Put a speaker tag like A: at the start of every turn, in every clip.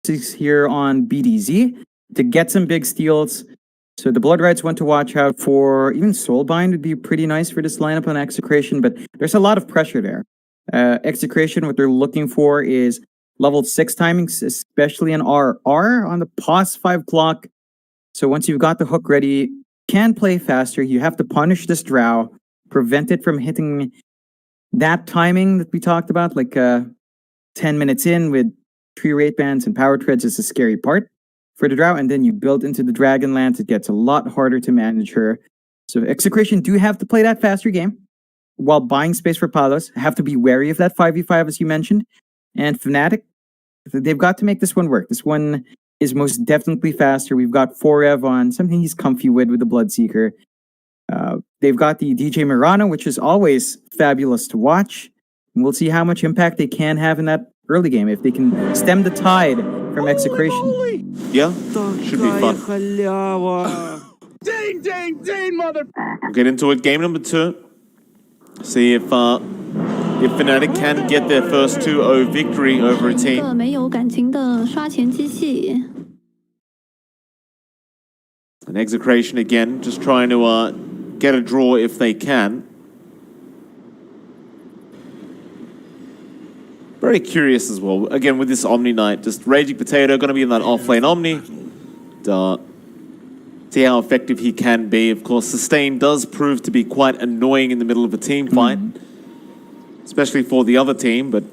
A: logistics here on BDZ to get some big steals. So the Blood Rights want to watch out for. Even Soulbind would be pretty nice for this lineup on Execration, but there's a lot of pressure there. Execration, what they're looking for is level 6 timings, especially in RR on the pause 5 clock. So once you've got the hook ready, can play faster. You have to punish this Drow, prevent it from hitting that timing that we talked about, like 10 minutes in with 3 rate bands and power treads is a scary part for the Drow, and then you build into the Dragonlance, it gets a lot harder to manage her. So Execration do have to play that faster game while buying space for Palos, have to be wary of that 5v5 as you mentioned. And Fnatic, they've got to make this one work. This one is most definitely faster. We've got Forev on, something he's comfy with the Bloodseeker. They've got the DJ Mirana, which is always fabulous to watch. And we'll see how much impact they can have in that early game, if they can stem the tide from Execration.
B: Yeah, should be fun.
C: Ding, ding, ding, mother...
B: We'll get into it. Game number 2. See if Fnatic can get their first 2-0 victory over a team. And Execration again, just trying to get a draw if they can. Very curious as well. Again, with this Omni Knight, just Raging Potato going to be in that off-lane Omni. See how effective he can be. Of course, Sustain does prove to be quite annoying in the middle of a team fight. Especially for the other team, but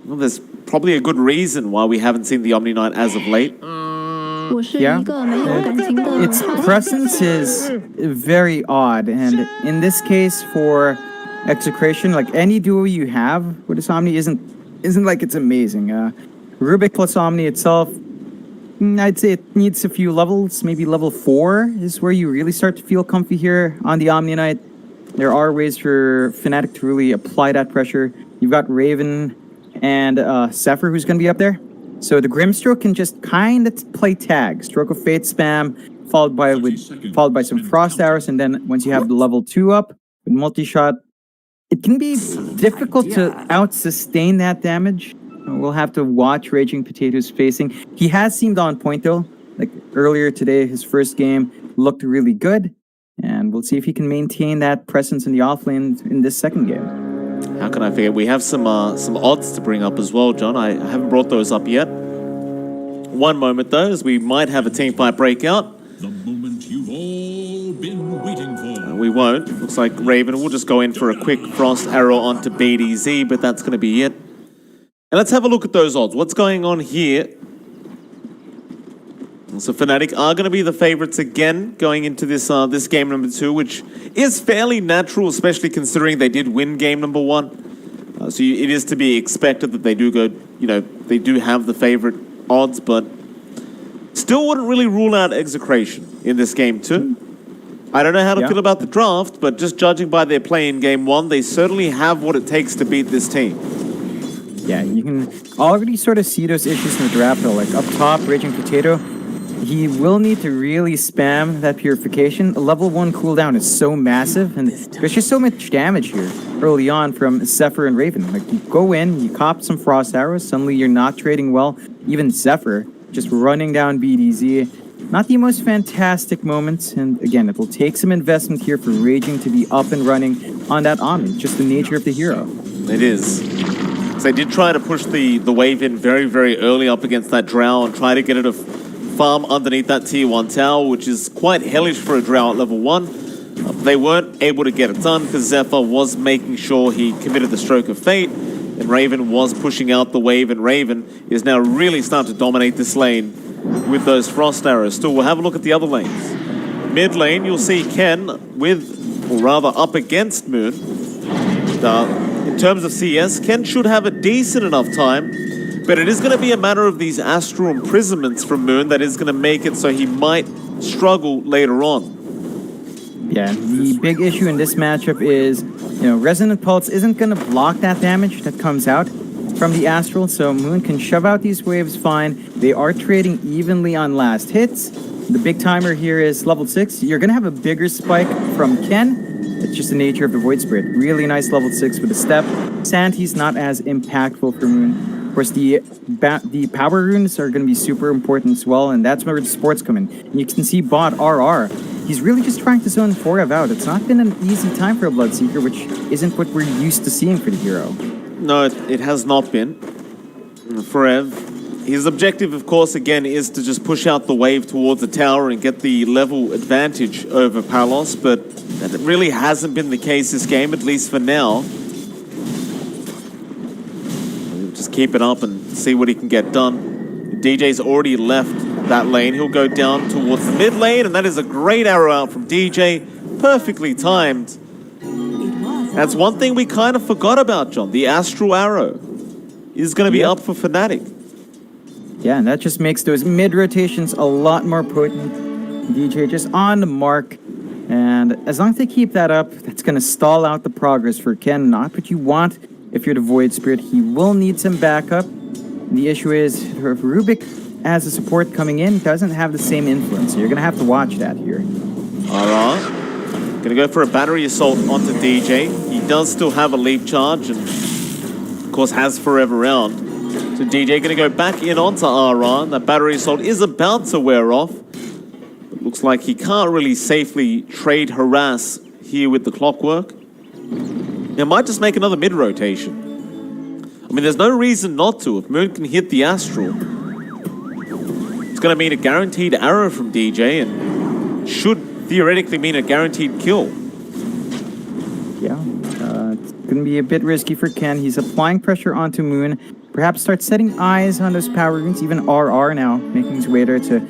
B: well, there's probably a good reason why we haven't seen the Omni Knight as of late.
A: Yeah, its presence is very odd, and in this case for Execration, like any duo you have with this Omni isn't like it's amazing. Rubik plus Omni itself, I'd say it needs a few levels. Maybe level 4 is where you really start to feel comfy here on the Omni Knight. There are ways for Fnatic to really apply that pressure. You've got Raven and Zephyr who's going to be up there. So the Grimstroke can just kind of play tag. Stroke of Fate spam, followed by some Frost Arrows, and then once you have the level 2 up with multi-shot, it can be difficult to out-sustain that damage. We'll have to watch Raging Potato's spacing. He has seemed on point though. Like earlier today, his first game looked really good. And we'll see if he can maintain that presence in the offlane in this second game.
B: How can I forget? We have some odds to bring up as well, John. I haven't brought those up yet. One moment though, as we might have a team fight breakout.
D: The moment you've all been waiting for.
B: We won't. Looks like Raven will just go in for a quick Frost Arrow onto BDZ, but that's going to be it. And let's have a look at those odds. What's going on here? So Fnatic are going to be the favorites again going into this this game number 2, which is fairly natural, especially considering they did win game number 1. So it is to be expected that they do go, they do have the favorite odds, but still wouldn't really rule out Execration in this game 2. I don't know how to feel about the draft, but just judging by their play in game 1, they certainly have what it takes to beat this team.
A: Yeah, you can already sort of see those issues in the draft though. Like up top, Raging Potato, he will need to really spam that Purification. A level 1 cooldown is so massive, and there's just so much damage here early on from Zephyr and Raven. Like, you go in, you cop some Frost Arrows, suddenly you're not trading well. Even Zephyr, just running down BDZ. Not the most fantastic moments, and again, it will take some investment here for Raging to be up and running on that Omni. Just the nature of the hero.
B: It is. So they did try to push the wave in very, very early up against that Drow and try to get it a farm underneath that tier 1 tower, which is quite hellish for a Drow at level 1. They weren't able to get it done because Zephyr was making sure he committed the Stroke of Fate, and Raven was pushing out the wave, and Raven is now really starting to dominate this lane with those Frost Arrows. Still, we'll have a look at the other lanes. Mid lane, you'll see Ken with, or rather up against Moon. In terms of CS, Ken should have a decent enough time, but it is going to be a matter of these Astral Imprisonments from Moon that is going to make it so he might struggle later on.
A: Yeah, the big issue in this matchup is, Resonant Pulse isn't going to block that damage that comes out from the Astral, so Moon can shove out these waves fine. They are trading evenly on last hits. The big timer here is level 6. You're going to have a bigger spike from Ken. It's just the nature of the Void Spirit. Really nice level 6 with a step. Santi's not as impactful for Moon. Of course, the power runes are going to be super important as well, and that's where the sports come in. And you can see bot RR. He's really just trying to zone Forev out. It's not been an easy time for a Bloodseeker, which isn't what we're used to seeing for the hero.
B: No, it has not been. Forev, his objective, of course, again, is to just push out the wave towards the tower and get the level advantage over Palos, but that really hasn't been the case this game, at least for now. Just keep it up and see what he can get done. DJ's already left that lane. He'll go down towards the mid lane, and that is a great arrow out from DJ. Perfectly timed. That's one thing we kind of forgot about, John. The Astral Arrow is going to be up for FNATIC.
A: Yeah, and that just makes those mid-rotations a lot more potent. DJ just on the mark. And as long as they keep that up, that's going to stall out the progress for Ken. Not what you want if you're the Void Spirit. He will need some backup. The issue is, Rubik as a support coming in doesn't have the same influence. So you're going to have to watch that here.
B: Alright. Gonna go for a battery assault onto DJ. He does still have a leap charge and, of course, has Forever Round. So DJ gonna go back in onto RR. That battery assault is about to wear off. It looks like he can't really safely trade harass here with the clockwork. He might just make another mid-rotation. I mean, there's no reason not to. If Moon can hit the Astral, it's gonna mean a guaranteed arrow from DJ and should theoretically mean a guaranteed kill.
A: Yeah, it's going to be a bit risky for Ken. He's applying pressure onto Moon. Perhaps start setting eyes on those power runes. Even RR now making his way there to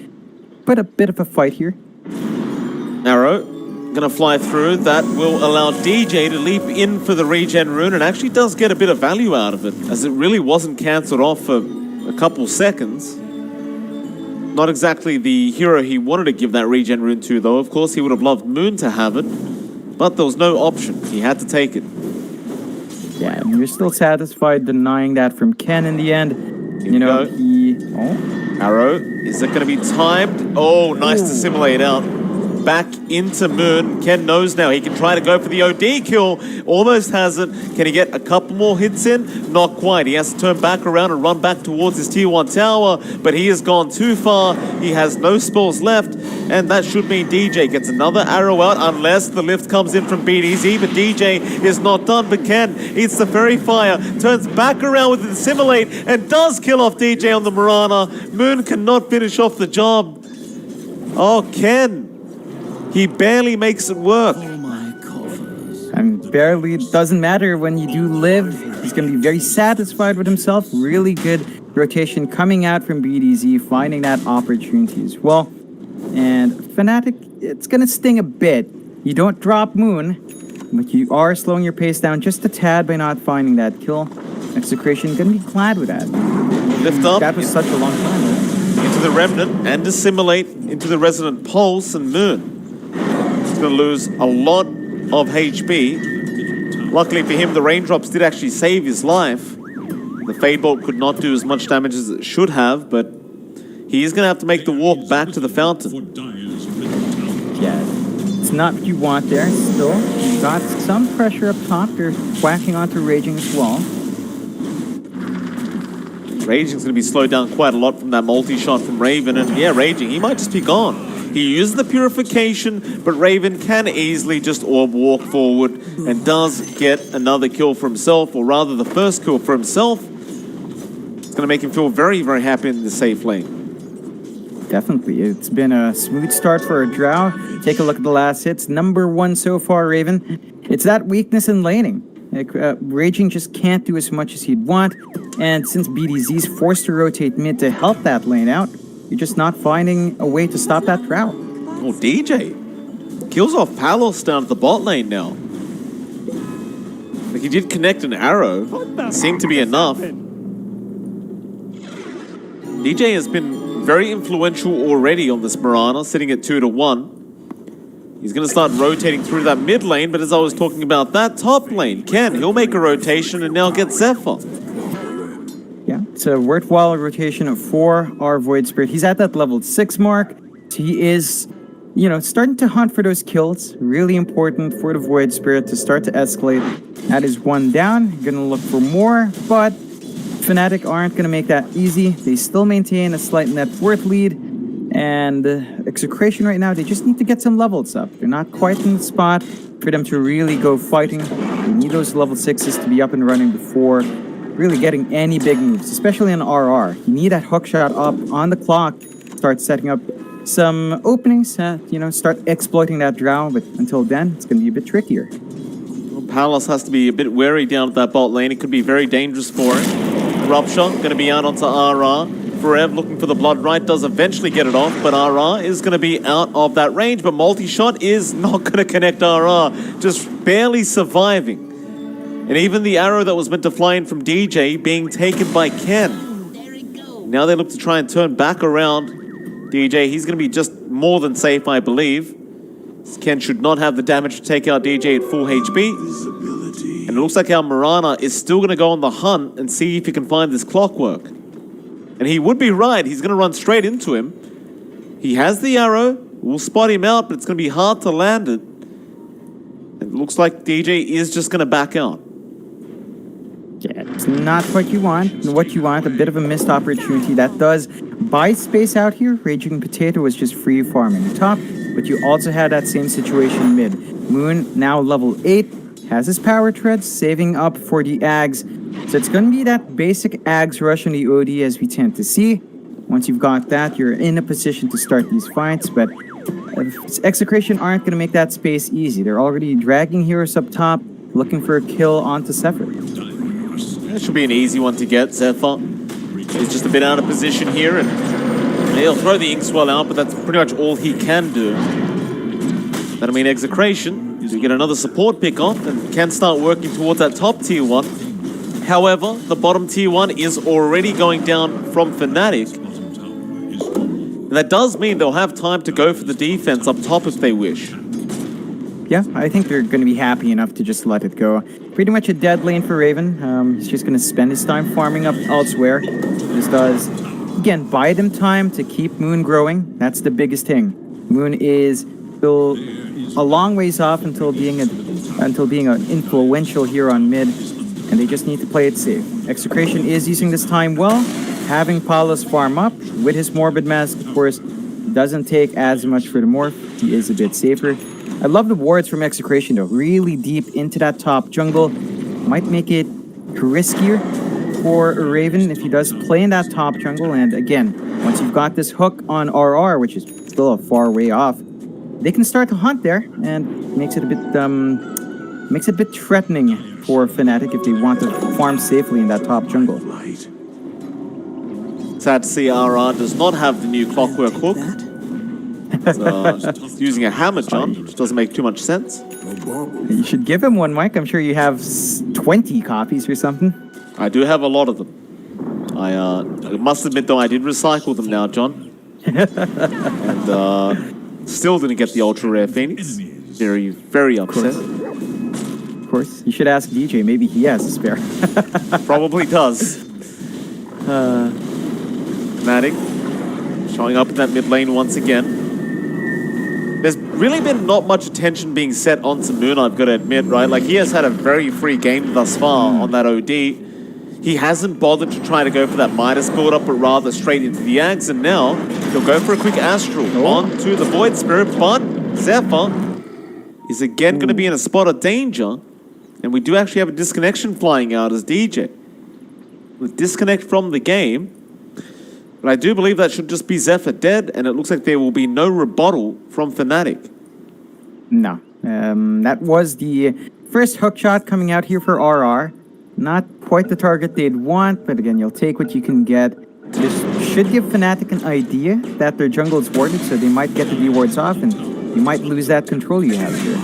A: put a bit of a fight here.
B: Arrow gonna fly through. That will allow DJ to leap in for the regen rune, and actually does get a bit of value out of it, as it really wasn't cancelled off for a couple seconds. Not exactly the hero he wanted to give that regen rune to, though. Of course, he would have loved Moon to have it, but there was no option. He had to take it.
A: Yeah, and you're still satisfied denying that from Ken in the end.
B: Here Arrow, is it going to be timed? Oh, nice to simulate out. Back into Moon. Ken knows now he can try to go for the OD kill. Almost has it. Can he get a couple more hits in? Not quite. He has to turn back around and run back towards his tier 1 tower, but he has gone too far. He has no spells left, and that should mean DJ gets another arrow out unless the lift comes in from BDZ, but DJ is not done. But Ken eats the Fairy Fire, turns back around with the Assimilate, and does kill off DJ on the Mirana. Moon cannot finish off the job. Oh, Ken. He barely makes it work.
A: And barely, it doesn't matter when you do live. He's going to be very satisfied with himself. Really good rotation coming out from BDZ, finding that opportunity as well. And FNATIC, it's going to sting a bit. You don't drop Moon, but you are slowing your pace down just a tad by not finding that kill. EXECRATION going to be glad with that.
B: Lift up.
A: That was such a long time.
B: Into the Remnant and Assimilate into the Resonant Pulse, and Moon going to lose a lot of HP. Luckily for him, the raindrops did actually save his life. The Fade Bolt could not do as much damage as it should have, but he is going to have to make the walk back to the fountain.
A: Yeah, it's not what you want there. Still, you've got some pressure up top. They're whacking onto Raging as well.
B: Raging's going to be slowed down quite a lot from that multi-shot from Raven, and yeah, Raging, he might just be gone. He used the purification, but Raven can easily just orb walk forward and does get another kill for himself, or rather the first kill for himself. It's going to make him feel very, very happy in the safe lane.
A: Definitely. It's been a smooth start for a Drow. Take a look at the last hits. #1 so far, Raven. It's that weakness in laning. Raging just can't do as much as he'd want, and since BDZ's forced to rotate mid to help that lane out, you're just not finding a way to stop that Drow.
B: Oh, DJ kills off Palos down at the bot lane now. Like, he did connect an arrow. It seemed to be enough. DJ has been very influential already on this Mirana, sitting at 2-1. He's going to start rotating through that mid lane, but as I was talking about that top lane, he'll make a rotation and now get Zephyr.
A: Yeah, it's a worthwhile rotation for our Void Spirit. He's at that level 6 mark. He is, starting to hunt for those kills. Really important for the Void Spirit to start to escalate. That is 1 down. Gonna look for more, but FNATIC aren't going to make that easy. They still maintain a slight net worth lead. And EXECRATION right now, they just need to get some levels up. They're not quite in the spot for them to really go fighting. They need those level 6s to be up and running before really getting any big moves, especially on RR. You need that hook shot up on the clock, start setting up some openings, start exploiting that drow, but until then, it's going to be a bit trickier.
B: Well, Palos has to be a bit wary down at that bot lane. It could be very dangerous for him. Rupture going to be out onto RR. Forev looking for the blood right, does eventually get it off, but RR is going to be out of that range, but multi-shot is not going to connect RR, just barely surviving. And even the arrow that was meant to fly in from DJ being taken by Ken. Now they look to try and turn back around DJ. He's going to be just more than safe, I believe. Ken should not have the damage to take out DJ at full HP. And it looks like our Mirana is still going to go on the hunt and see if he can find this clockwork. And he would be right. He's going to run straight into him. He has the arrow. We'll spot him out, but it's going to be hard to land it. It looks like DJ is just going to back out.
A: Yeah, it's not what you want. A bit of a missed opportunity. That does buy space out here. Raging Potato was just free farming top, but you also had that same situation mid. Moon, now level 8, has his power treads, saving up for the Ags. So it's going to be that basic Ags rush on the OD as we tend to see. Once you've got that, you're in a position to start these fights, but EXECRATION aren't going to make that space easy. They're already dragging heroes up top, looking for a kill onto Zephyr.
B: That should be an easy one to get. Zephyr is just a bit out of position here, and he'll throw the Inkswell out, but that's pretty much all he can do. That'll mean EXECRATION to get another support pick off and can start working towards that top tier 1. However, the bottom tier 1 is already going down from FNATIC. And that does mean they'll have time to go for the defense up top if they wish.
A: Yeah, I think they're going to be happy enough to just let it go. Pretty much a dead lane for Raven. He's just going to spend his time farming up elsewhere. This does, again, buy them time to keep Moon growing. That's the biggest thing. Moon is still a long ways off until being an influential hero on mid, and they just need to play it safe. EXECRATION is using this time well, having Palos farm up with his Morbid Mask, of course, doesn't take as much for the morph. He is a bit safer. I love the wards from EXECRATION though, really deep into that top jungle. Might make it riskier for Raven if he does play in that top jungle. And again, once you've got this hook on RR, which is still a far way off, they can start to hunt there, and makes it a bit threatening for FNATIC if they want to farm safely in that top jungle.
B: Sad to see RR does not have the new clockwork hook. It's using a hammer, John, which doesn't make too much sense.
A: You should give him one, Mike. I'm sure you have 20 copies or something.
B: I do have a lot of them. I must admit, though, I did recycle them now, John. And still didn't get the ultra rare Phoenix. Very, very upset.
A: Of course. You should ask DJ. Maybe he has a spare.
B: Probably does. FNATIC showing up in that mid lane once again. There's really been not much attention being set onto Moon, I've got to admit, right? Like, he has had a very free game thus far on that OD. He hasn't bothered to try to go for that Midas build-up, but rather straight into the Ags, and now he'll go for a quick Astral onto the Void Spirit, but Zephyr is again going to be in a spot of danger, and we do actually have a disconnection flying out as DJ. With disconnect from the game, but I do believe that should just be Zephyr dead, and it looks like there will be no rebuttal from FNATIC.
A: No. That was the first hook shot coming out here for RR. Not quite the target they'd want, but again, you'll take what you can get. This should give FNATIC an idea that their jungle is warded, so they might get the D-wards off, and you might lose that control you have here.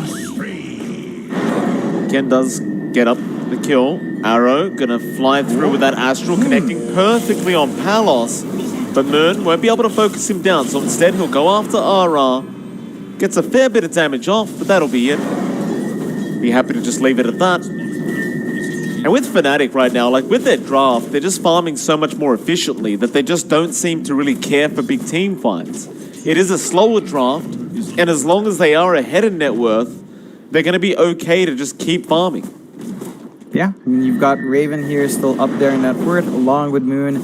B: Ken does get up the kill. Arrow gonna fly through with that Astral, connecting perfectly on Palos. But Moon won't be able to focus him down, so instead he'll go after RR. Gets a fair bit of damage off, but that'll be it. Be happy to just leave it at that. And with FNATIC right now, like with their draft, they're just farming so much more efficiently that they just don't seem to really care for big team fights. It is a slower draft, and as long as they are ahead in net worth, they're going to be okay to just keep farming.
A: Yeah, I mean, you've got Raven here still up there in that word, along with Moon.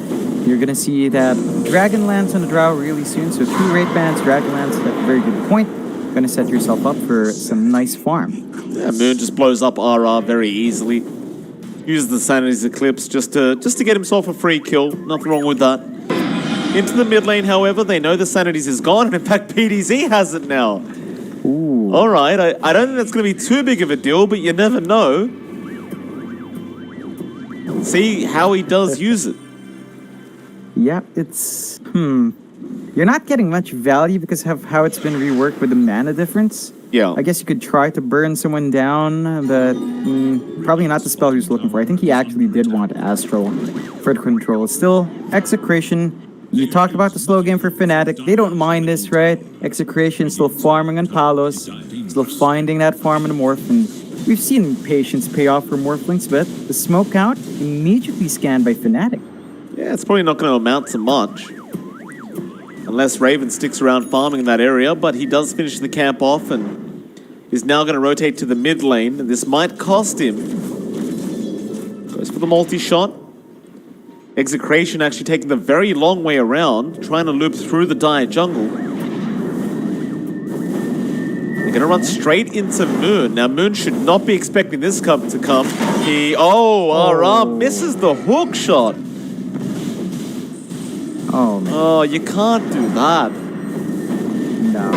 A: You're going to see that Dragonlance on the Drow really soon. So 2 raid bans, Dragonlance, that's a very good point. Going to set yourself up for some nice farm.
B: Yeah, Moon just blows up RR very easily. Uses the Sanity's Eclipse just to get himself a free kill. Nothing wrong with that. Into the mid lane, however, they know the Sanity's is gone. And in fact, BTS has it now.
A: Ooh.
B: All right, I don't think that's going to be too big of a deal, but you never know. See how he does use it.
A: Yeah, it's... You're not getting much value because of how it's been reworked with the mana difference.
B: Yeah.
A: I guess you could try to burn someone down, but probably not the spell he was looking for. I think he actually did want Astral for the control. Still, Execration. You talked about the slow game for FNATIC. They don't mind this, right? Execration still farming on Palos, still finding that farm and morph. And we've seen patience pay off for Morphlings, but the smoke out immediately scanned by FNATIC.
B: Yeah, it's probably not going to amount to much. Unless Raven sticks around farming in that area, but he does finish the camp off and is now going to rotate to the mid lane. This might cost him. Goes for the multi-shot. Execration actually taking the very long way around, trying to loop through the dire jungle. They're going to run straight into Moon. Now, Moon should not be expecting this to come. RR misses the hook shot.
A: Oh, man.
B: Oh, you can't do that.
A: No.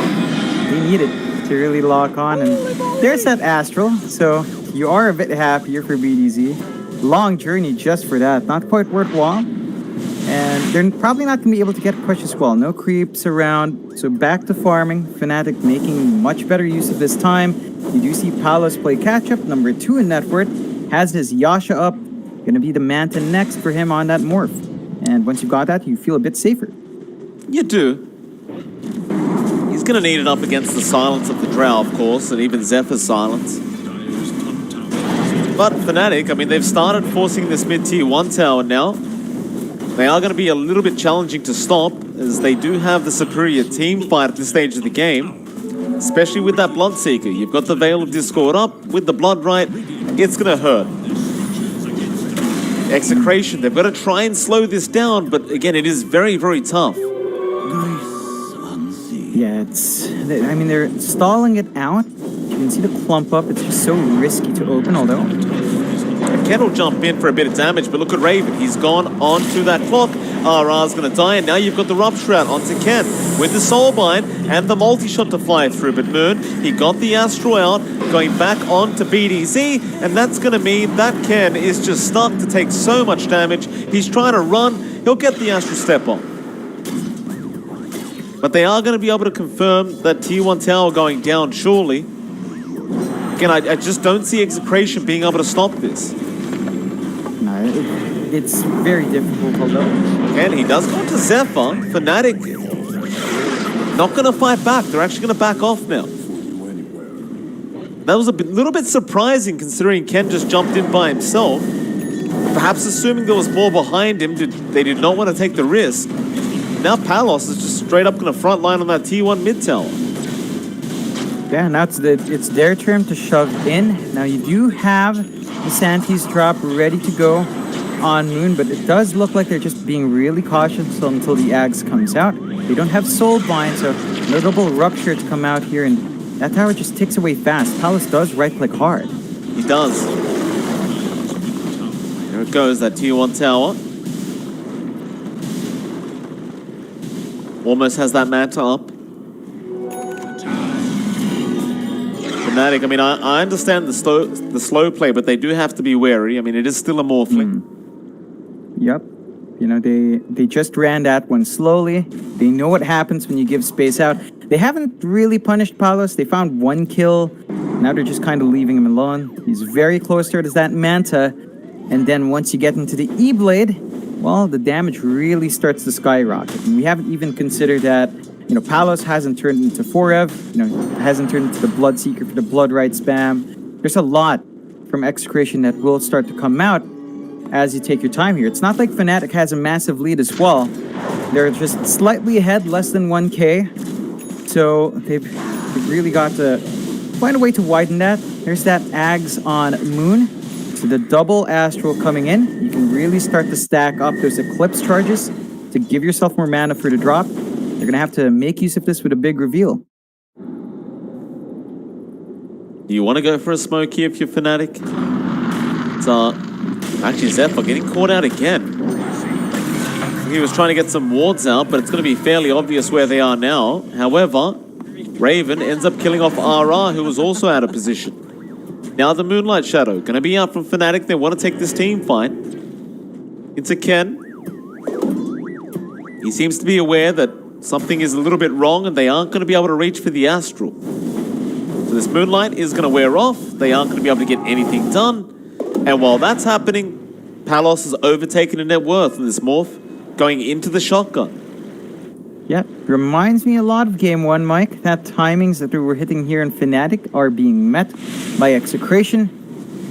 A: They need it to really lock on. And there's that Astral. So you are a bit happier for BDZ. Long journey just for that. Not quite worthwhile. And they're probably not going to be able to get push as well. No creeps around. So back to farming. FNATIC making much better use of this time. You do see Palos play catch-up. Number 2 in network. Has his Yasha up. Going to be the Manta next for him on that morph. And once you got that, you feel a bit safer.
B: You do. He's going to need it up against the silence of the Drow, of course, and even Zephyr's silence. But FNATIC, I mean, they've started forcing this mid-tier 1 tower now. They are going to be a little bit challenging to stop, as they do have the superior team fight at this stage of the game. Especially with that Bloodseeker. You've got the Veil of Discord up, with the Blood Right, it's going to hurt. Execration, they've got to try and slow this down, but again, it is very, very tough.
A: Yeah, I mean, they're stalling it out. You can see the clump up. It's just so risky to open, although...
B: Ken will jump in for a bit of damage, but look at Raven. He's gone onto that clock. RR's going to die, and now you've got the Rupture out onto Ken with the Soulbind and the multi-shot to fly through. But Moon, he got the Astral out, going back onto BDZ, and that's going to mean that Ken is just stuck to take so much damage. He's trying to run. He'll get the Astral step on. But they are going to be able to confirm that Tier 1 tower going down, surely. Again, I just don't see Execration being able to stop this.
A: No, it's very difficult, although...
B: And he does go to Zephyr. FNATIC not going to fight back. They're actually going to back off now. That was a little bit surprising considering Ken just jumped in by himself. Perhaps assuming there was more behind him, they did not want to take the risk. Now Palos is just straight up going to front line on that T1 mid tower.
A: Yeah, now it's their turn to shove in. Now you do have the Santi's drop ready to go on Moon, but it does look like they're just being really cautious until the Ags comes out. They don't have Soulbind, so no double Rupture to come out here, and that tower just ticks away fast. Palos does right-click hard.
B: He does. There it goes, that Tier 1 tower. Almost has that Manta up. FNATIC, I mean, I understand the slow play, but they do have to be wary. I mean, it is still a Morphling.
A: Yep. You know, they just ran that one slowly. They know what happens when you give space out. They haven't really punished Palos. They found 1 kill. Now they're just kind of leaving him alone. He's very close towards that Manta. And then once you get into the E-Blade, well, the damage really starts to skyrocket. And we haven't even considered that, you know, Palos hasn't turned into Forev, you know, hasn't turned into the Bloodseeker for the Blood Right spam. There's a lot from Execration that will start to come out as you take your time here. It's not like FNATIC has a massive lead as well. They're just slightly ahead, less than 1k. So they've really got to find a way to widen that. There's that Ags on Moon. So the double Astral coming in, you can really start to stack up those Eclipse charges to give yourself more mana for the drop. You're going to have to make use of this with a big reveal.
B: You want to go for a smoke here if you're Fnatic? It's actually Zephyr getting caught out again. He was trying to get some wards out, but it's going to be fairly obvious where they are now. However, Raven ends up killing off RR, who was also out of position. Now the Moonlight Shadow going to be out from Fnatic. They want to take this team fight. Into Ken. He seems to be aware that something is a little bit wrong and they aren't going to be able to reach for the Astral. So this Moonlight is going to wear off. They aren't going to be able to get anything done. And while that's happening, Palos has overtaken a net worth in this morph, going into the shotgun.
A: Yeah, reminds me a lot of Game 1, Mike. That timings that we were hitting here in Fnatic are being met by Execration.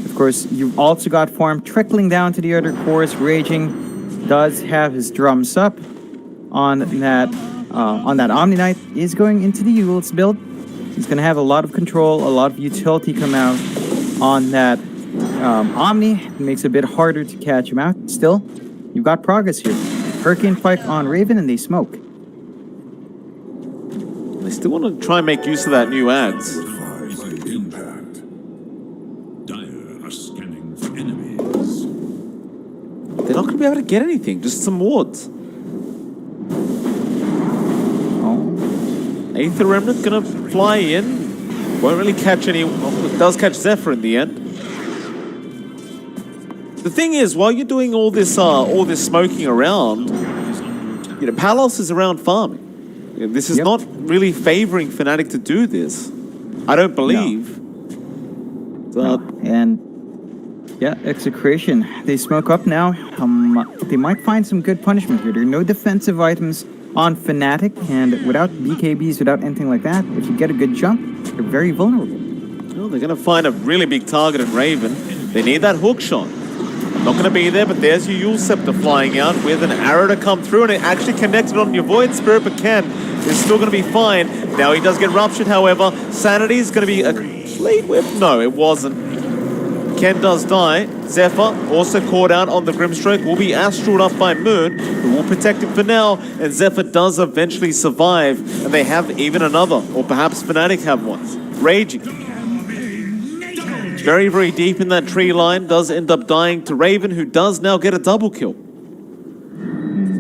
A: Of course, you've also got farm trickling down to the other cores. Raging does have his drums up on that Omni Knight. Is going into the Eul's build. He's going to have a lot of control, a lot of utility come out on that Omni. It makes it a bit harder to catch him out. Still, you've got progress here. Hurricane Pike on Raven and they smoke.
B: They still want to try and make use of that new ads.
D: Impact. Dire are scanning for enemies.
B: They're not going to be able to get anything, just some wards.
A: Oh.
B: Aether Remnant going to fly in. Won't really catch any. Well, it does catch Zephyr in the end. The thing is, while you're doing all this smoking around, you know, Palos is around farming. You know, this is not really favoring Fnatic to do this. I don't believe.
A: No. And yeah, Execration. They smoke up now. They might find some good punishment here. There are no defensive items on Fnatic, and without BKBs, without anything like that, if you get a good jump, they're very vulnerable.
B: Well, they're going to find a really big target in Raven. They need that hook shot. Not going to be there, but there's your Eul Scepter flying out with an arrow to come through, and it actually connected on your Void Spirit, but Ken is still going to be fine. Now he does get ruptured, however. Sanity is going to be a complete whip. No, it wasn't. Ken does die. Zephyr, also caught out on the Grimstroke, will be astraled up by Moon, who will protect him for now, and Zephyr does eventually survive, and they have even another, or perhaps Fnatic have one. Raging. Very, very deep in that tree line, does end up dying to Raven, who does now get a double kill.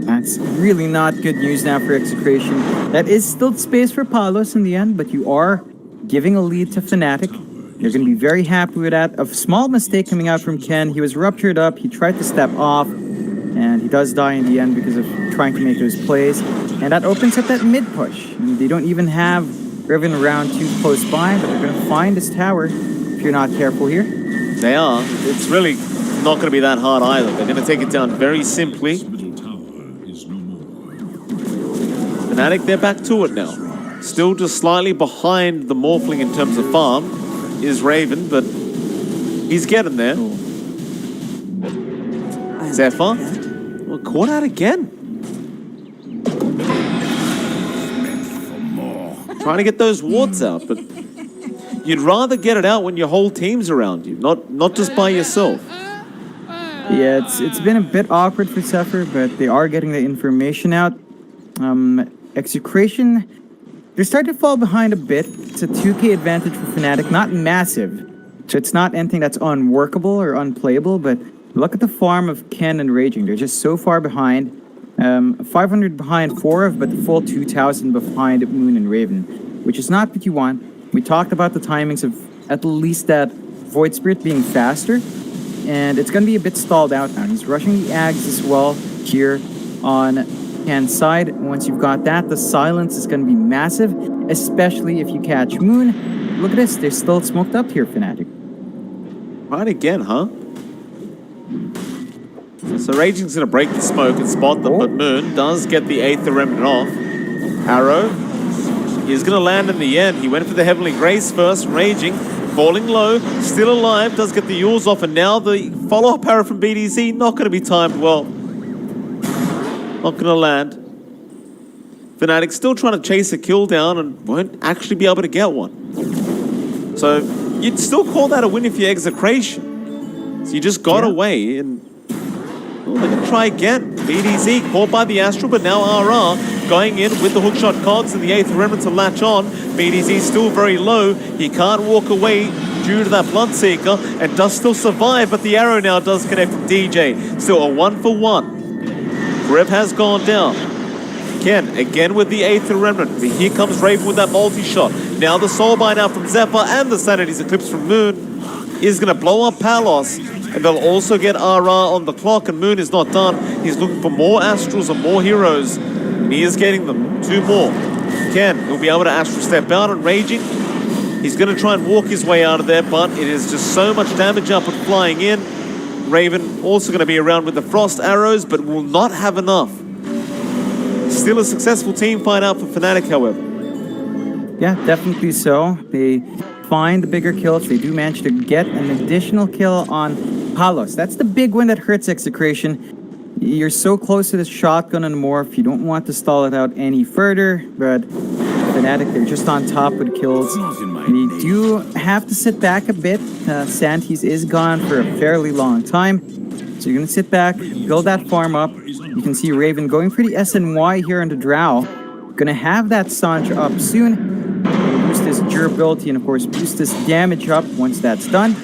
A: That's really not good news now for Execration. That is still space for Palos in the end, but you are giving a lead to Fnatic. You're going to be very happy with that. A small mistake coming out from Ken. He was ruptured up, he tried to step off, and he does die in the end because of trying to make those plays. And that opens up that mid push. And they don't even have Riven around too close by, but they're going to find this tower. If you're not careful here.
B: They are. It's really not going to be that hard either. They're going to take it down very simply. Fnatic, they're back to it now. Still just slightly behind the Morphling in terms of farm is Raven, but he's getting there. Zephyr, well, caught out again. Trying to get those wards out, but you'd rather get it out when your whole team's around you, not just by yourself.
A: Yeah, it's been a bit awkward for Zephyr, but they are getting the information out. Execration, they're starting to fall behind a bit. It's a 2k advantage for Fnatic, not massive. So it's not anything that's unworkable or unplayable, but look at the farm of Ken and Raging. They're just so far behind. 500 behind Forav, but the full 2,000 behind Moon and Raven, which is not what you want. We talked about the timings of at least that Void Spirit being faster, and it's going to be a bit stalled out now. He's rushing the Ags as well here on Ken's side. Once you've got that, the silence is going to be massive, especially if you catch Moon. Look at this, they're still smoked up here, Fnatic.
B: Right again, huh? So Raging's going to break the smoke and spot them, but Moon does get the Aether Remnant off. Arrow is going to land in the end. He went for the Heavenly Grace first. Raging, falling low, still alive, does get the Euls off, and now the follow-up arrow from BDZ, not going to be timed well. Not going to land. Fnatic still trying to chase a kill down and won't actually be able to get one. So you'd still call that a win if you're Execration. So you just got away, and well, they're going to try again. BDZ caught by the Astral, but now RR going in with the hookshot cogs and the 8th Remnant to latch on. BDZ still very low. He can't walk away due to that Bloodseeker and does still survive, but the arrow now does connect from DJ. Still a 1-for-1. Rev has gone down. Ken again with the 8th Remnant. But here comes Raven with that multi-shot. Now the Soulbind out from Zephyr and the Sanity's Eclipse from Moon is going to blow up Palos. And they'll also get RR on the clock, and Moon is not done. He's looking for more Astrals and more heroes. And he is getting them. 2 more. Ken will be able to Astral step out and Raging. He's going to try and walk his way out of there, but it is just so much damage up and flying in. Raven also going to be around with the Frost Arrows, but will not have enough. Still a successful team fight out for FNATIC, however.
A: Yeah, definitely so. They find the bigger kills. They do manage to get an additional kill on Palos. That's the big one that hurts Execration. You're so close to the shotgun and morph, you don't want to stall it out any further, but FNATIC, they're just on top with kills. They do have to sit back a bit. Santis is gone for a fairly long time. So you're going to sit back, build that farm up. You can see Raven going for the SNY here on the Drow. Going to have that Sanch up soon. Boost his durability and of course boost his damage up once that's done.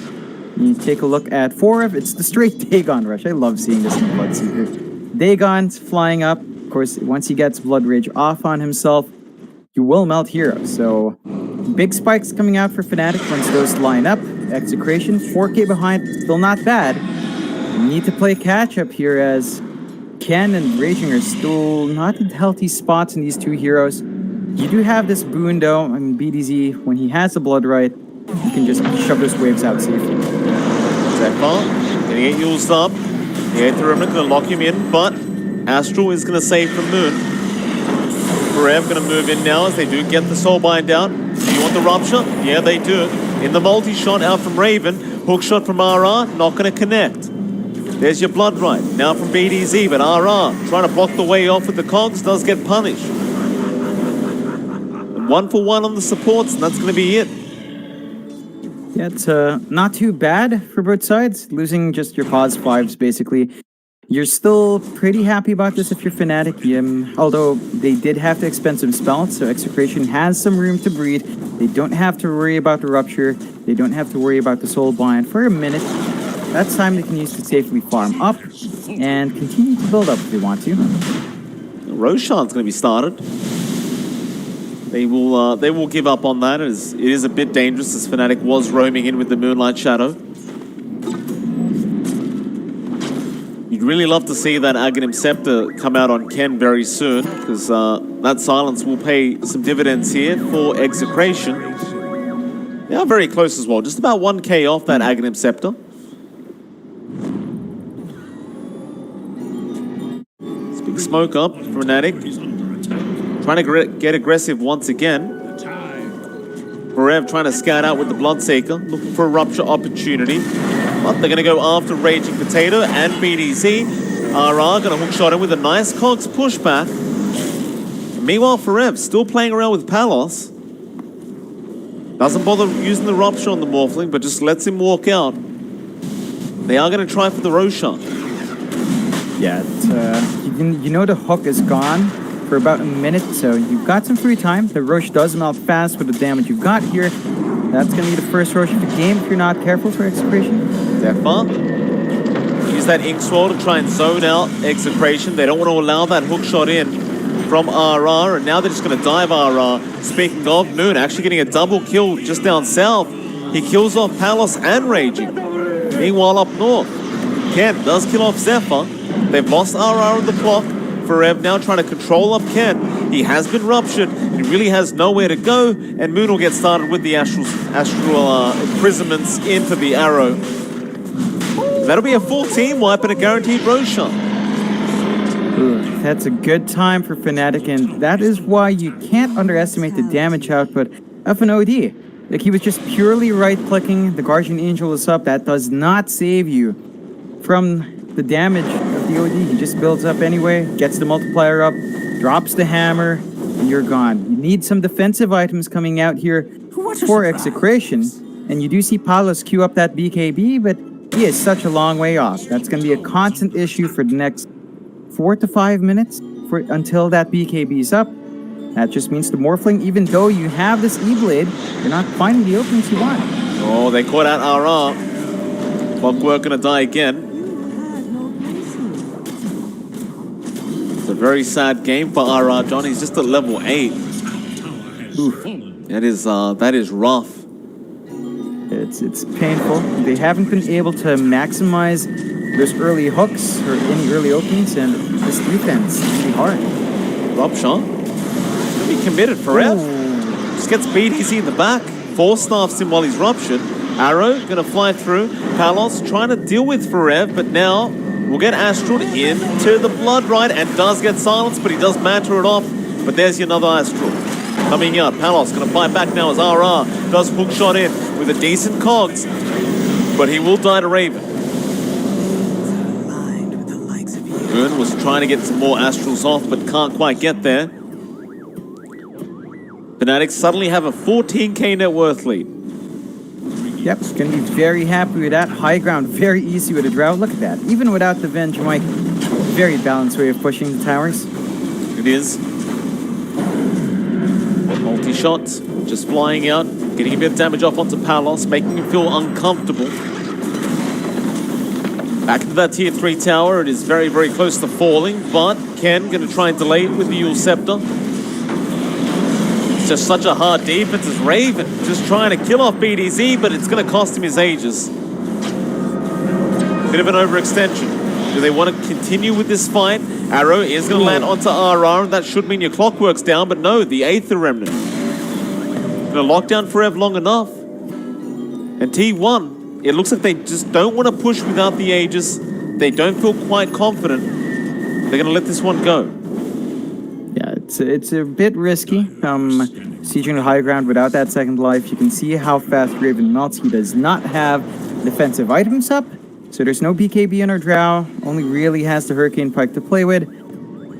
A: You take a look at 4 of it's the straight Dagon rush. I love seeing this in Bloodseeker. Dagon's flying up. Of course, once he gets Blood Rage off on himself, you will melt heroes. So big spikes coming out for FNATIC once those line up. Execration, 4K behind, still not bad. You need to play catch up here as Ken and Raging are still not in healthy spots in these 2 heroes. You do have this boon though. I mean, BDZ, when he has the Blood Right, you can just shove those waves out safely.
B: Zephyr getting it used up. The 8th Remnant going to lock him in, but Astral is going to save from Moon. Forever going to move in now as they do get the Soulbind out. Do you want the Rupture? Yeah, they do. In the multi-shot out from Raven. Hookshot from RR, not going to connect. There's your Blood Right. Now from BDZ, but RR trying to block the way off with the cogs does get punished. And 1-for-1 on the supports, and that's going to be it.
A: Yeah, it's not too bad for both sides. Losing just your pause 5s, basically. You're still pretty happy about this if you're FNATIC, although they did have to expend some spells, so Execration has some room to breathe. They don't have to worry about the Rupture. They don't have to worry about the Soulbind for a minute. That's time they can use to safely farm up and continue to build up if they want to.
B: Roshan's going to be started. They will give up on that as it is a bit dangerous as FNATIC was roaming in with the Moonlight Shadow. You'd really love to see that Aghanim Scepter come out on Ken very soon because that silence will pay some dividends here for Execration. They are very close as well, just about 1k off that Aghanim Scepter. Big smoke up for FNATIC. Trying to get aggressive once again. Forev trying to scout out with the Bloodseeker, looking for a Rupture opportunity. But they're going to go after Raging Potato and BDZ. RR going to hookshot him with a nice cogs pushback. Meanwhile, Forev still playing around with Palos. Doesn't bother using the Rupture on the Morphling, but just lets him walk out. They are going to try for the Roshan.
A: Yeah, you know the hook is gone for about a minute, so you've got some free time. The Rosh does melt fast with the damage you've got here. That's going to be the first Rosh of the game if you're not careful for Execration.
B: Zephyr. Use that Ink Swirl to try and zone out Execration. They don't want to allow that hookshot in from RR, and now they're just going to dive RR. Speaking of, Moon actually getting a double kill just down south. He kills off Palos and Raging. Meanwhile, up north, Ken does kill off Zephyr. They've lost RR on the clock. Forev now trying to control up Ken. He has been ruptured. He really has nowhere to go. And Moon will get started with the astral imprisonments into the arrow. That'll be a full team wipe and a guaranteed Roshan.
A: That's a good time for FNATIC, and that is why you can't underestimate the damage output of an OD. Like, he was just purely right-clicking. The Guardian Angel was up. That does not save you from the damage of the OD. He just builds up anyway, gets the multiplier up, drops the hammer, and you're gone. You need some defensive items coming out here for Execration. And you do see Palos queue up that BKB, but he is such a long way off. That's going to be a constant issue for the next 4 to 5 minutes until that BKB is up. That just means the Morphling, even though you have this E-Blade, you're not finding the openings you want.
B: Oh, they caught out RR. Clockwork gonna die again. It's a very sad game for RR, John. He's just at level 8.
A: Oof.
B: That is rough.
A: It's painful. They haven't been able to maximize those early hooks or any early openings, and this defense is really hard.
B: Rupture. Gonna be committed for F. Just gets BTC in the back. 4 staffs him while he's ruptured. Arrow gonna fly through. Palos trying to deal with Forev, but now we'll get Astral into the Blood Ride and does get silenced, but he does matter it off. But there's another Astral. Coming out, Palos gonna fight back now as RR does hook shot in with a decent cogs, but he will die to Raven. Moon was trying to get some more Astrals off, but can't quite get there. FNATIC suddenly have a 14k net worth lead.
A: Yep, going to be very happy with that. High ground, very easy with a Drought. Look at that. Even without the Venge, Mike, very balanced way of pushing the towers.
B: It is. Multi-shots, just flying out, getting a bit of damage off onto Palos, making him feel uncomfortable. Back into that tier 3 tower, it is very, very close to falling, but Ken going to try and delay it with the Yule Scepter. It's just such a hard defense as Raven just trying to kill off BDZ, but it's going to cost him his Aegis. Bit of an overextension. Do they want to continue with this fight? Arrow is going to land onto RR, and that should mean your Clockwork's down, but no, the Aether Remnant. Going to lock down Forev long enough. And T1, it looks like they just don't want to push without the Aegis. They don't feel quite confident. They're going to let this one go.
A: Yeah, it's a bit risky. Sieging the high ground without that second life. You can see how fast Raven melts. He does not have defensive items up, so there's no BKB in our Drow. Only really has the Hurricane Pike to play with.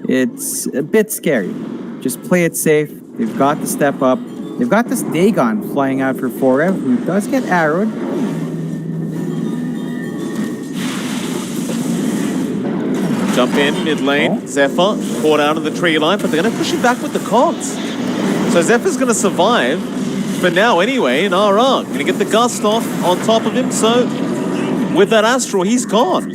A: It's a bit scary. Just play it safe. They've got to step up. They've got this Dagon flying out for Forev, who does get arrowed.
B: Jump in, mid lane. Zephyr caught out of the tree line, but they're going to push him back with the cogs. So Zephyr's going to survive for now anyway, and RR going to get the gust off on top of him. So with that Astral, he's gone.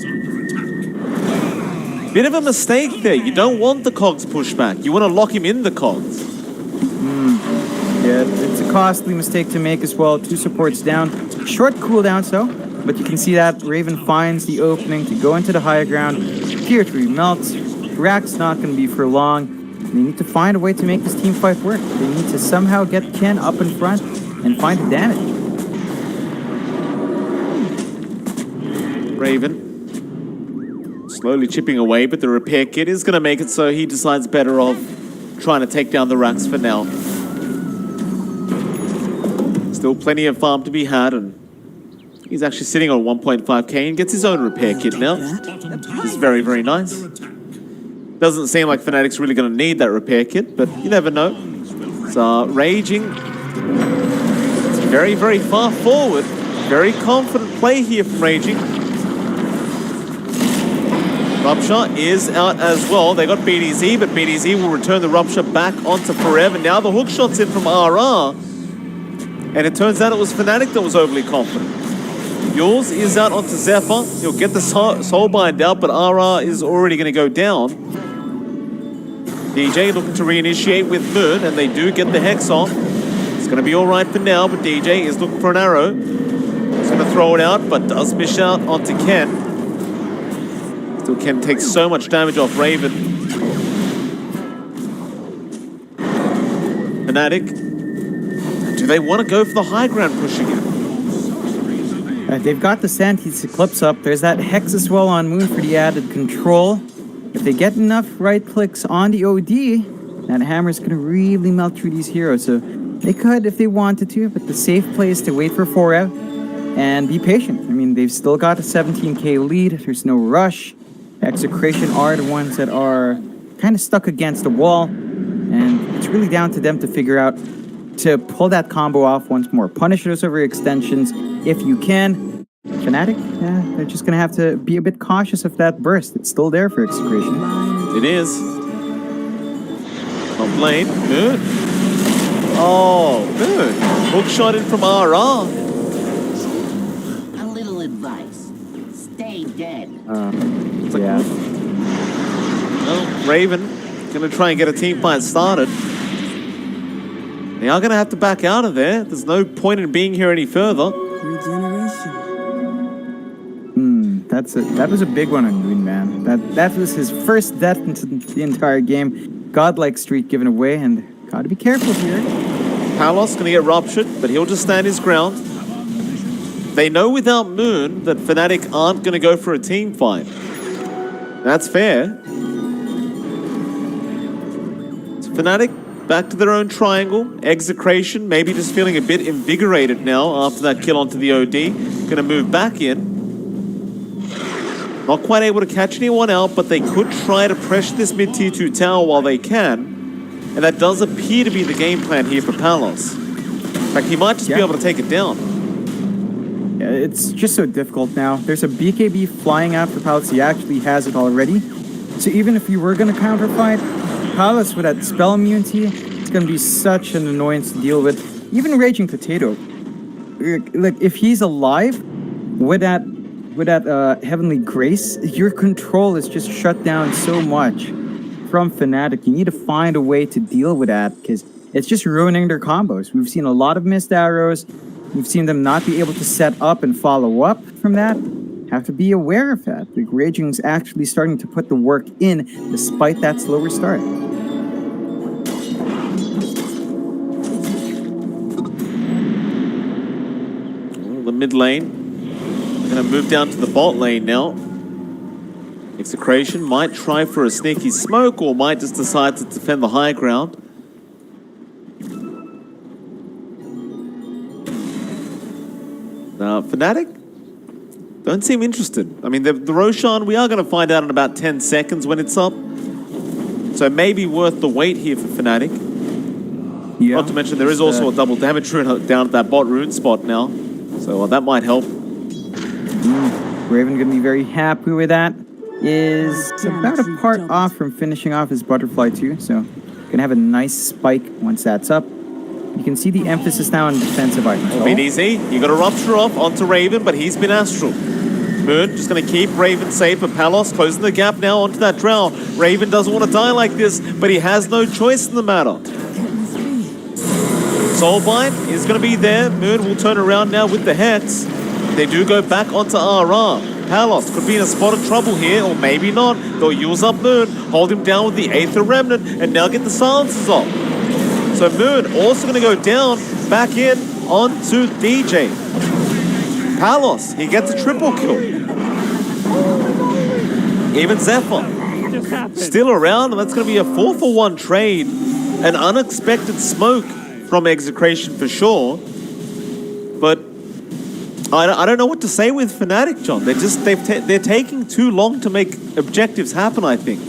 B: Bit of a mistake there. You don't want the cogs pushback. You want to lock him in the cogs.
A: Yeah, it's a costly mistake to make as well. 2 supports down. Short cooldown, so. But you can see that Raven finds the opening to go into the higher ground. Tier 3 melts. Rack's not going to be for long. They need to find a way to make this team fight work. They need to somehow get Ken up in front and find the damage.
B: Raven slowly chipping away, but the repair kit is going to make it so he decides better off trying to take down the racks for now. Still plenty of farm to be had, and he's actually sitting on 1.5k and gets his own repair kit now. This is very, very nice. Doesn't seem like FNATIC's really going to need that repair kit, but you never know. So Raging, it's very, very far forward. Very confident play here from Raging. Rupture is out as well. They got BDZ, but BDZ will return the Rupture back onto Forev, and now the hook shot's in from RR. And it turns out it was FNATIC that was overly confident. Yours is out onto Zephyr. He'll get the Soulbind out, but RR is already going to go down. DJ looking to reinitiate with Moon, and they do get the Hex off. It's going to be all right for now, but DJ is looking for an arrow. He's going to throw it out, but does miss out onto Ken. Still, Ken takes so much damage off Raven. FNATIC, do they want to go for the high ground push again?
A: They've got the Sandheath's Eclipse up. There's that Hex as well on Moon for the added control. If they get enough right clicks on the OD, that hammer's going to really melt through these heroes. So they could if they wanted to, but the safe play is to wait for Forev and be patient. I mean, they've still got a 17k lead. There's no rush. Execration are the ones that are kind of stuck against the wall. And it's really down to them to figure out to pull that combo off once more. Punish those overextensions if you can. FNATIC, they're just gonna have to be a bit cautious of that burst. It's still there for EXECRATION.
B: It is. Top lane. Good. Oh, good. Hook shot in from RR.
C: A little advice. Stay dead.
A: Yeah.
B: Well, Raven gonna try and get a team fight started. They are gonna have to back out of there. There's no point in being here any further.
E: Regeneration.
A: That was a big one on Moon, man. That was his first death into the entire game. Godlike streak given away, and gotta be careful here.
B: Palos gonna get ruptured, but he'll just stand his ground. They know without Moon that FNATIC aren't gonna go for a team fight. That's fair. So FNATIC back to their own triangle. EXECRATION maybe just feeling a bit invigorated now after that kill onto the OD. Gonna move back in. Not quite able to catch anyone out, but they could try to pressure this mid-tier 2 tower while they can. And that does appear to be the game plan here for Palos. In fact, he might just be able to take it down.
A: Yeah, it's just so difficult now. There's a BKB flying out for Palos. He actually has it already. So even if you were going to counterfight, Palos with that spell immunity, it's going to be such an annoyance to deal with. Even Raging Potato, like if he's alive with that Heavenly Grace, your control is just shut down so much from FNATIC. You need to find a way to deal with that because it's just ruining their combos. We've seen a lot of missed arrows. We've seen them not be able to set up and follow up from that. Have to be aware of that. Like Raging's actually starting to put the work in despite that slower start.
B: The mid lane. We're going to move down to the bot lane now. EXECRATION might try for a sneaky smoke or might just decide to defend the high ground. Now, FNATIC don't seem interested. I mean, the Roshan, we are going to find out in about 10 seconds when it's up. So it may be worth the wait here for FNATIC.
A: Yeah.
B: Not to mention, there is also a double damage rune down at that bot rune spot now. So that might help.
A: Raven gonna be very happy with that. Is about a part off from finishing off his butterfly too, so gonna have a nice spike once that's up. You can see the emphasis now on defensive items.
B: A bit easy. You got a rupture off onto Raven, but he's been astral. Moon just gonna keep Raven safe, but Palos closing the gap now onto that drow. Raven doesn't want to die like this, but he has no choice in the matter. Soulbind is going to be there. Moon will turn around now with the Hex. They do go back onto RR. Palos could be in a spot of trouble here, or maybe not. They'll use up Moon, hold him down with the Aether Remnant, and now get the silences off. So Moon also going to go down, back in, onto DJ. Palos, he gets a triple kill. Even Zephyr still around, and that's going to be a 4-for-1 trade. An unexpected smoke from EXECRATION for sure, but I don't know what to say with FNATIC, John. They're taking too long to make objectives happen, I think.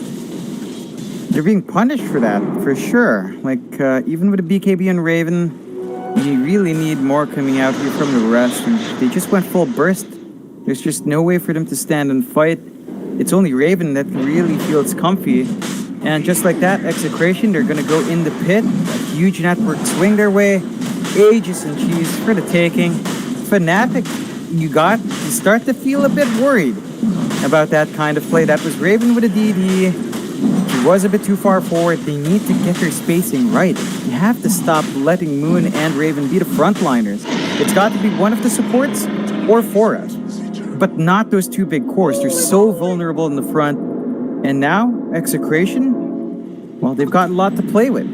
A: They're being punished for that, for sure. Like, even with a BKB and Raven, you really need more coming out here from the rest, and they just went full burst. There's just no way for them to stand and fight. It's only Raven that really feels comfy. And just like that, EXECRATION, they're going to go in the pit. A huge network swing their way. Ages and cheese for the taking. FNATIC, you start to feel a bit worried about that kind of play. That was Raven with a DD. He was a bit too far forward. They need to get their spacing right. You have to stop letting Moon and Raven be the frontliners. It's got to be one of the supports or for us. But not those two big cores. They're so vulnerable in the front. And now, EXECRATION, well, they've got a lot to play with.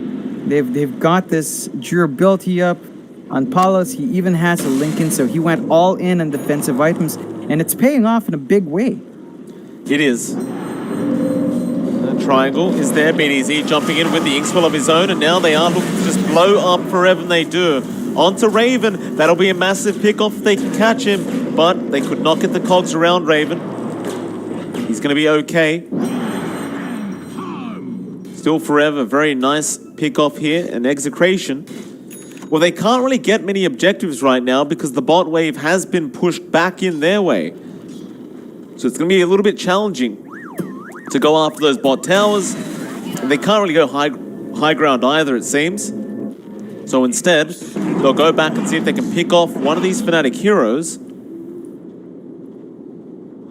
A: They've got this durability up on Palos. He even has a Lincoln, so he went all in on defensive items, and it's paying off in a big way.
B: It is. The triangle is there. BTS jumping in with the Inkswell of his own, and now they are looking to just blow up forever, and they do. Onto Raven. That'll be a massive pick-off if they can catch him, but they could not get the cogs around Raven. He's going to be okay. Still forever, very nice pick off here, and EXECRATION. Well, they can't really get many objectives right now because the bot wave has been pushed back in their way. So it's going to be a little bit challenging to go after those bot towers. And they can't really go high ground either, it seems. So instead, they'll go back and see if they can pick off one of these FNATIC heroes.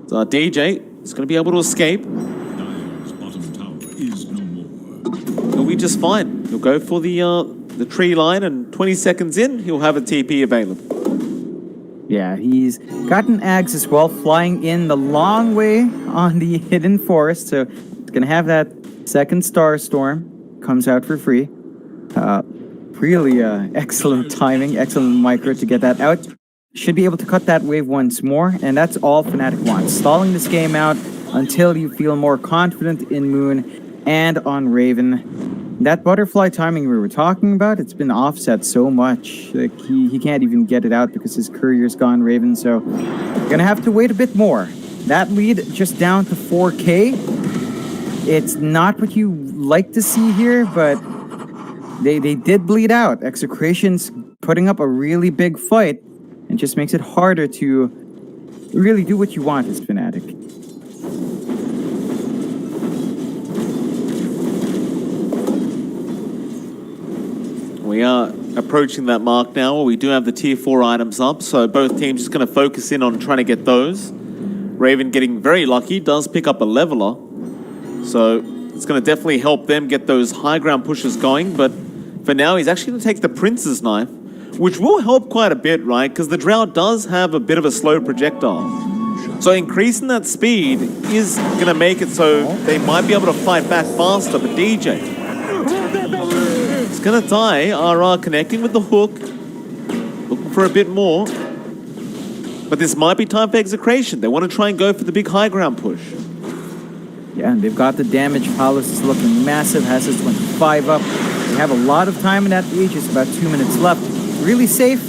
B: So our DJ is going to be able to escape.
D: Dire's bottom tower is no more.
B: He'll be just fine. He'll go for the tree line, and 20 seconds in, he'll have a TP available.
A: Yeah, he's gotten Ags as well, flying in the long way on the hidden forest. So it's going to have that second star storm. Comes out for free. Really excellent timing, excellent micro to get that out. Should be able to cut that wave once more, and that's all FNATIC wants. Stalling this game out until you feel more confident in Moon and on Raven. That butterfly timing we were talking about, it's been offset so much. Like he can't even get it out because his courier's gone Raven, so gonna have to wait a bit more. That lead just down to 4K. It's not what you like to see here, but they did bleed out. Execration's putting up a really big fight and just makes it harder to really do what you want as FNATIC.
B: We are approaching that mark now. We do have the tier 4 items up, so both teams just going to focus in on trying to get those. Raven getting very lucky, does pick up a leveler. So it's going to definitely help them get those high ground pushes going, but for now he's actually going to take the Prince's Knife, which will help quite a bit, right? Because the Drought does have a bit of a slow projectile. So increasing that speed is going to make it so they might be able to fight back faster, but DJ, it's going to die. RR connecting with the hook, looking for a bit more. But this might be time for Execration. They want to try and go for the big high ground push.
A: Yeah, and they've got the damage. Palace is looking massive, has his 25 up. They have a lot of time in that age, just about 2 minutes left. Really safe.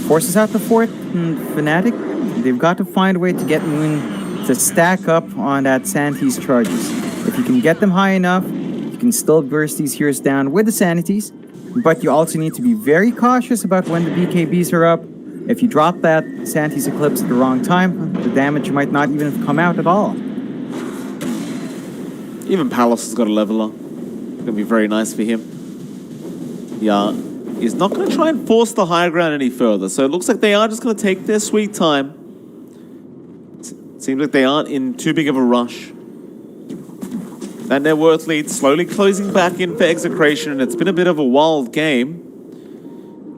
A: Forces out the fourth. FNATIC, they've got to find a way to get Moon to stack up on that Sanity's charges. If you can get them high enough, you can still burst these heroes down with the Sanities, but you also need to be very cautious about when the BKBs are up. If you drop that Sanity's Eclipse at the wrong time, the damage might not even have come out at all.
B: Even Palace has got a leveler. Gonna be very nice for him. Yeah, he's not gonna try and force the high ground any further. So it looks like they are just gonna take their sweet time. Seems like they aren't in too big of a rush. That net worth lead slowly closing back in for Execration, and it's been a bit of a wild game.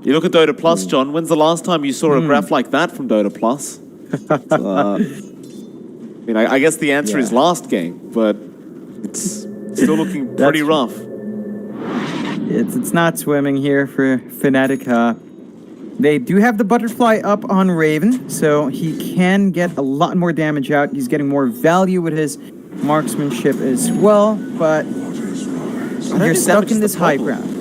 B: You look at Dota Plus, John. When's the last time you saw a graph like that from Dota Plus? I mean, I guess the answer is last game, but it's still looking pretty rough.
A: It's not swimming here for FNATIC. They do have the butterfly up on Raven, so he can get a lot more damage out. He's getting more value with his marksmanship as well, but you're stuck in this high ground.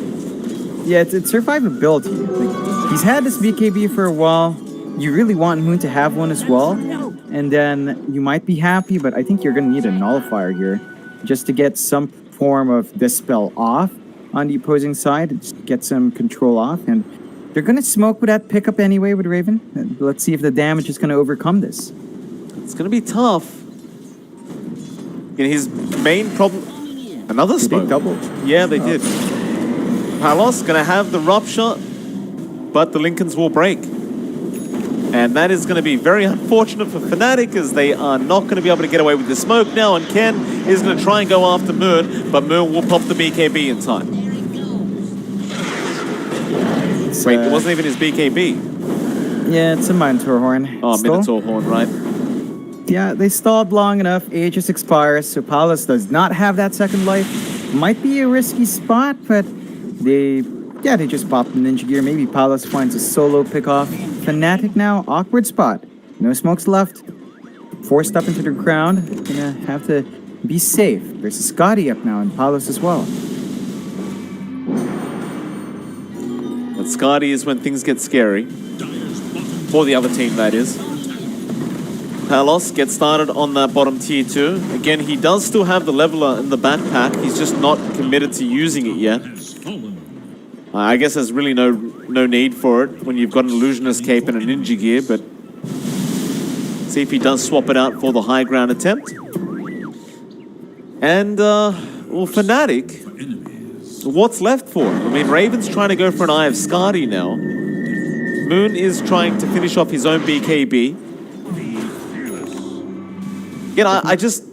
A: Yeah, it's survivability. Like, he's had this BKB for a while. You really want Moon to have one as well, and then you might be happy, but I think you're going to need a nullifier here just to get some form of Dispel off on the opposing side, just get some control off, and they're going to smoke with that pickup anyway with Raven. And let's see if the damage is going to overcome this.
B: It's going to be tough. His main problem... Another smoke.
A: They doubled.
B: Yeah, they did. Palos going to have the rupture, but the Lincolns will break. And that is going to be very unfortunate for FNATIC, as they are not going to be able to get away with the smoke now, and Ken is going to try and go after Moon, but Moon will pop the BKB in time. Wait, it wasn't even his BKB.
A: Yeah, it's a Minotaur Horn.
B: Oh,
A: Still?
B: Minotaur Horn, right.
A: Yeah, they stalled long enough. Aegis expires, so Palas does not have that second life. Might be a risky spot, but they just popped the Ninja Gear. Maybe Palas finds a solo pick-off. FNATIC now, awkward spot. No smokes left. Forced up into the ground. Gonna have to be safe. There's a Scotty up now, and Palas as well.
B: But Scotty is when things get scary. For the other team, that is. Palos gets started on that bottom tier 2. Again, he does still have the leveler in the backpack. He's just not committed to using it yet. I guess there's really no need for it when you've got an Illusionist Cape and a Ninja Gear, but see if he does swap it out for the high ground attempt. And, well, FNATIC, what's left for him? I mean, Raven's trying to go for an Eye of Skadi now. Moon is trying to finish off his own BKB. Again, I just...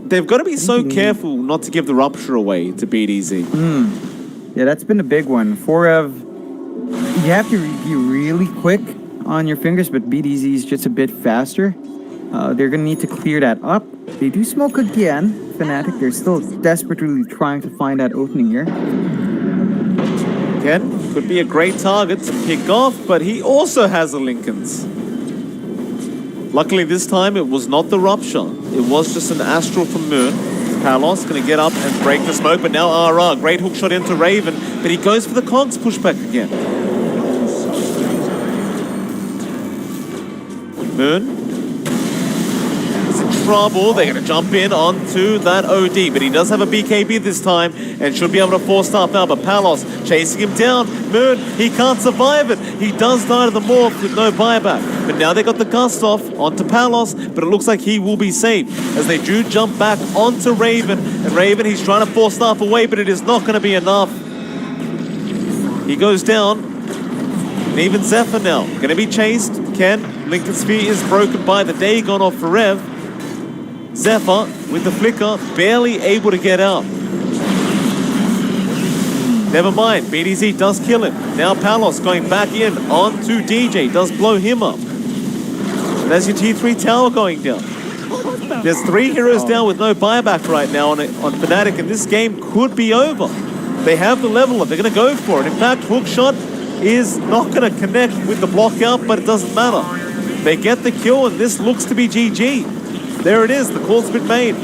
B: They've got to be so careful not to give the Rupture away to BDZ.
A: Yeah, that's been a big one. Forev, you have to be really quick on your fingers, but BDZ is just a bit faster. They're going to need to clear that up. They do smoke again, FNATIC. They're still desperately trying to find that opening here.
B: Again, could be a great target to pick off, but he also has a Lincoln's. Luckily this time it was not the Rupture. It was just an Astral from Moon. Palos going to get up and break the smoke, but now RR, great hook shot into Raven, but he goes for the Cogs pushback again. Moon is in trouble. They're going to jump in onto that OD, but he does have a BKB this time and should be able to force start now, but Palos chasing him down. Moon, he can't survive it. He does die to the morph with no buyback, but now they got the gust off onto Palos, but it looks like he will be safe as they do jump back onto Raven, and Raven, he's trying to force staff away, but it is not going to be enough. He goes down, and even Zephyr now going to be chased. Ken, Lincoln Sphere is broken by the Dagon off for Rev. Zephyr with the flicker, barely able to get out. Never mind, BDZ does kill him. Now Palos going back in onto DJ, does blow him up. There's your T3 tower going down. There's 3 heroes down with no buyback right now on FNATIC, and this game could be over. They have the level up, they're going to go for it. In fact, hookshot is not going to connect with the block out, but it doesn't matter. They get the kill, and this looks to be GG. There it is, the call's been made.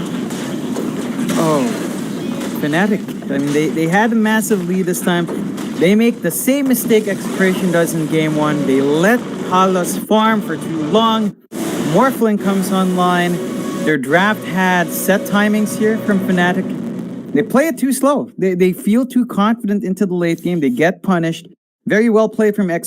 A: Oh, FNATIC. I mean, they had a massive lead this time. They make the same mistake EXECRATION does in game 1. They let Palos farm for too long. Morphling comes online. Their draft had set timings here from FNATIC. They play it too slow. They feel too confident into the late game. They get punished. Very well played from EXECRATION.